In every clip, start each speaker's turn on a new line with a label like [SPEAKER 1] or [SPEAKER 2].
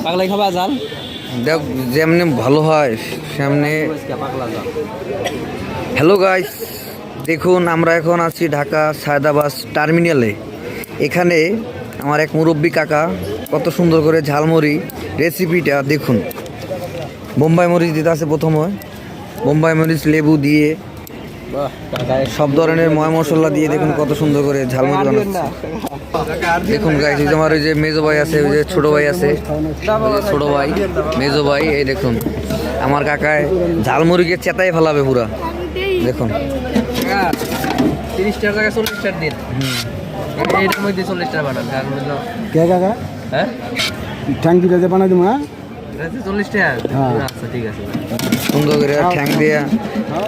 [SPEAKER 1] পাগলাই খাবা জাল
[SPEAKER 2] দেখ যেমনি ভালো হয় সামনে। হ্যালো গাইস, দেখুন আমরা এখন আছি ঢাকা সায়দাবাস টার্মিনালে। এখানে আমার এক মুরব্বী কাকা কত সুন্দর করে ঝালমুড়ি রেসিপিটা দেখুন। বোম্বাই মরিচ দিতে আছে প্রথমে, বোম্বাই মরিচ লেবু দিয়ে সব ধরনের ময় মশলা দিয়ে দেখুন কত সুন্দর করে ঝালমুড়ি বানাচ্ছে। দেখুন গাইস, আমার ওই যে মেজো ভাই আছে, ওই যে ছোট ভাই আছে, ছোট ভাই মেজো ভাই, এই দেখুন আমার কাকায় ঝালমুড়িকে চেতাই ফেলাবে পুরা। দেখুন
[SPEAKER 1] 30টার জায়গায় 40টার দিন এইটার মধ্যে 40টার বানান
[SPEAKER 3] কে কাকা?
[SPEAKER 1] হ্যাঁ
[SPEAKER 3] ঠ্যাং পিঠাতে বানাই দেবো না?
[SPEAKER 1] 40টা। আচ্ছা ঠিক আছে,
[SPEAKER 2] সুন্দর করে ঠ্যাং দিয়া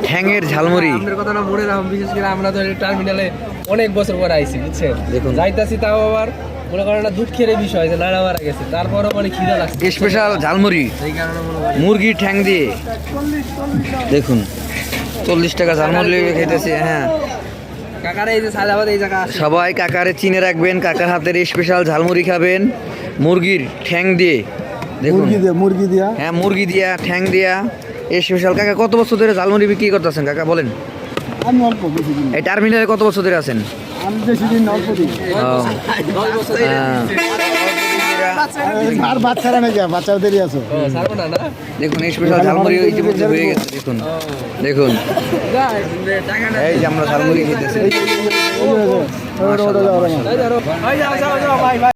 [SPEAKER 2] ঠ্যাংয়ের ঝালমুড়ি।
[SPEAKER 1] আমাদের কথাটা মনে রাখুন, বিশেষ করে আমরা তো টার্মিনালে অনেক বছর পরে আইছি, বুঝছেন?
[SPEAKER 2] দেখুন
[SPEAKER 1] যাইতাছি তাও আবার মনে করেন না দুঃখের বিষয় যে নাড়া মারা গেছে, তারপরও মানে খিদা লাগছে
[SPEAKER 2] স্পেশাল ঝালমুড়ি
[SPEAKER 1] সেই কারণে মনে করেন
[SPEAKER 2] মুরগির ঠ্যাং দিয়ে। দেখুন 40 টাকা ঝালমুড়ি খেতেছি। হ্যাঁ,
[SPEAKER 1] কাকারা এই যে সাজাবাদ এই জায়গা আসে।
[SPEAKER 2] সবাই কাকারে চিনে রাখবেন, কাকার হাতের স্পেশাল ঝালমুড়ি খাবেন মুরগির ঠ্যাং দিয়ে। দেখুন
[SPEAKER 3] মুরগি দিয়া
[SPEAKER 2] হ্যাঁ, মুরগি দিয়া ঠ্যাং দিয়া স্পেশাল। কাকা কত বছর ধরে ঝালমুড়ি বিক্রি করতেছেন কাকা বলেন?
[SPEAKER 3] আমি অল্প বেশি দিন,
[SPEAKER 2] এই টার্মিনালে কত বছর ধরে আছেন?
[SPEAKER 3] আমি বেশি দিন অল্প দিন। আর বাচ্চারা নাকি বাচ্চাদেরই আছো?
[SPEAKER 1] সারবো না না
[SPEAKER 2] দেখুন স্পেশাল ঝালমুড়ি ইতিমধ্যে হয়ে গেছে। দেখুন দেখুন এই যে আমরা ঝালমুড়ি খেতেছি।
[SPEAKER 3] ওটা
[SPEAKER 1] যাও যাও যাও ভাই ভাই।